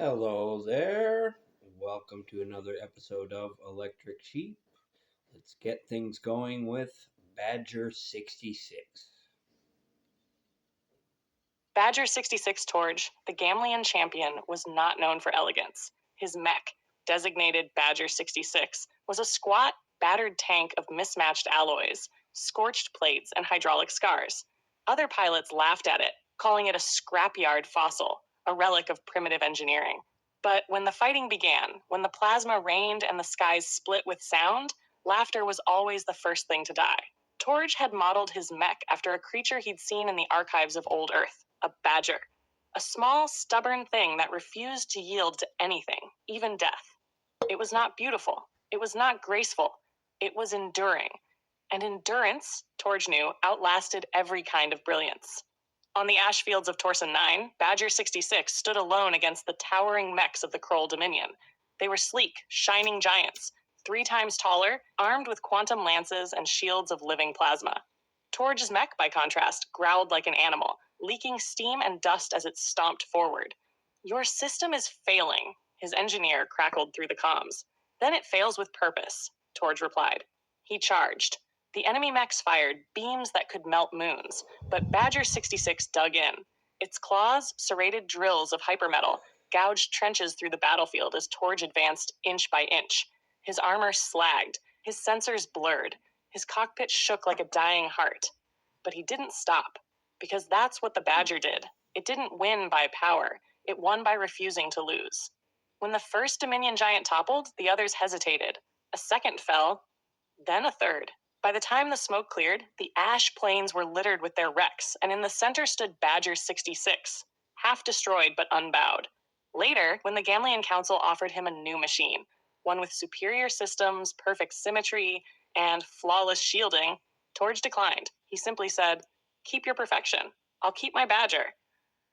Hello there. Welcome to another episode of Electric Sheep. Let's get things going with Badger 66. Badger 66 Torge, the Gamlian champion, was not known for elegance. His mech, designated Badger 66, was a squat, battered tank of mismatched alloys, scorched plates, and hydraulic scars. Other pilots laughed at it, calling it a scrapyard fossil, a relic of primitive engineering. But when the fighting began, when the plasma rained and the skies split with sound, laughter was always the first thing to die. Torge had modeled his mech after a creature he'd seen in the archives of old Earth, a badger. A small, stubborn thing that refused to yield to anything, even death. It was not beautiful. It was not graceful. It was enduring. And endurance, Torge knew, outlasted every kind of brilliance. On the ash fields of Torsen 9, Badger 66 stood alone against the towering mechs of the Kroll Dominion. They were sleek, shining giants, 3 times taller, armed with quantum lances and shields of living plasma. Torge's mech, by contrast, growled like an animal, leaking steam and dust as it stomped forward. "Your system is failing," his engineer crackled through the comms. "Then it fails with purpose," Torge replied. He charged. The enemy mechs fired beams that could melt moons, but Badger 66 dug in. Its claws, serrated drills of hypermetal, gouged trenches through the battlefield as Torge advanced inch by inch. His armor slagged, his sensors blurred, his cockpit shook like a dying heart. But he didn't stop, because that's what the Badger did. It didn't win by power, it won by refusing to lose. When the first Dominion giant toppled, the others hesitated. A second fell, then a third. By the time the smoke cleared, the ash plains were littered with their wrecks, and in the center stood Badger 66, half destroyed but unbowed. Later, when the Gamlian Council offered him a new machine, one with superior systems, perfect symmetry, and flawless shielding, Torge declined. He simply said, "Keep your perfection. I'll keep my Badger."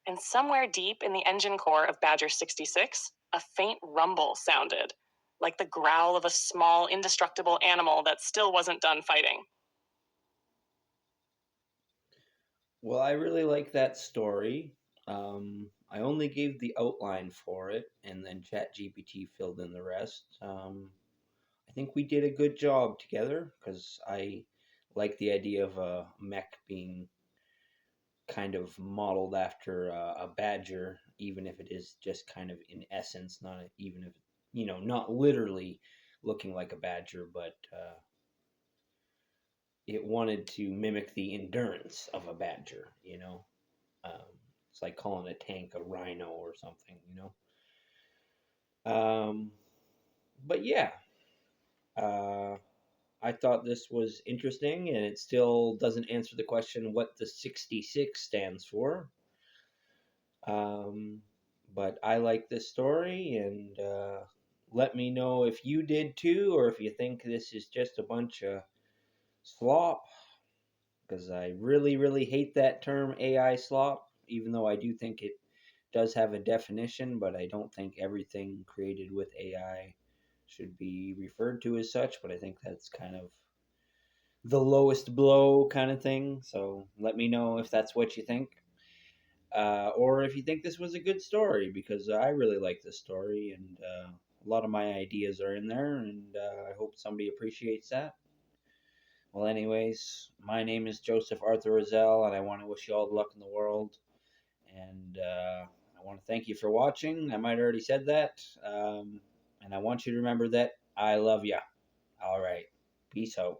And somewhere deep in the engine core of Badger 66, a faint rumble sounded, like the growl of a small, indestructible animal that still wasn't done fighting. Well, I really like that story. I only gave the outline for it, and then ChatGPT filled in the rest. I think we did a good job together because I like the idea of a mech being kind of modeled after a badger, even if it is just kind of in essence, not even if not literally looking like a badger, but it wanted to mimic the endurance of a badger. Um, it's like calling a tank a rhino or something. Um, but yeah, uh, I thought this was interesting, and it still doesn't answer the question what the 66 stands for. Um, but I like this story, and let me know if you did too, or if you think this is just a bunch of slop, because I really, really hate that term AI slop, even though I do think it does have a definition, but I don't think everything created with AI should be referred to as such, but I think that's kind of the lowest blow kind of thing. So let me know if that's what you think. Or if you think this was a good story, because I really like this story, and a lot of my ideas are in there, and I hope somebody appreciates that. Well, anyways, my name is Joseph Arthur Roszell, and I want to wish you all the luck in the world. And I want to thank you for watching. I might have already said that. And I want you to remember that I love you. All right. Peace out.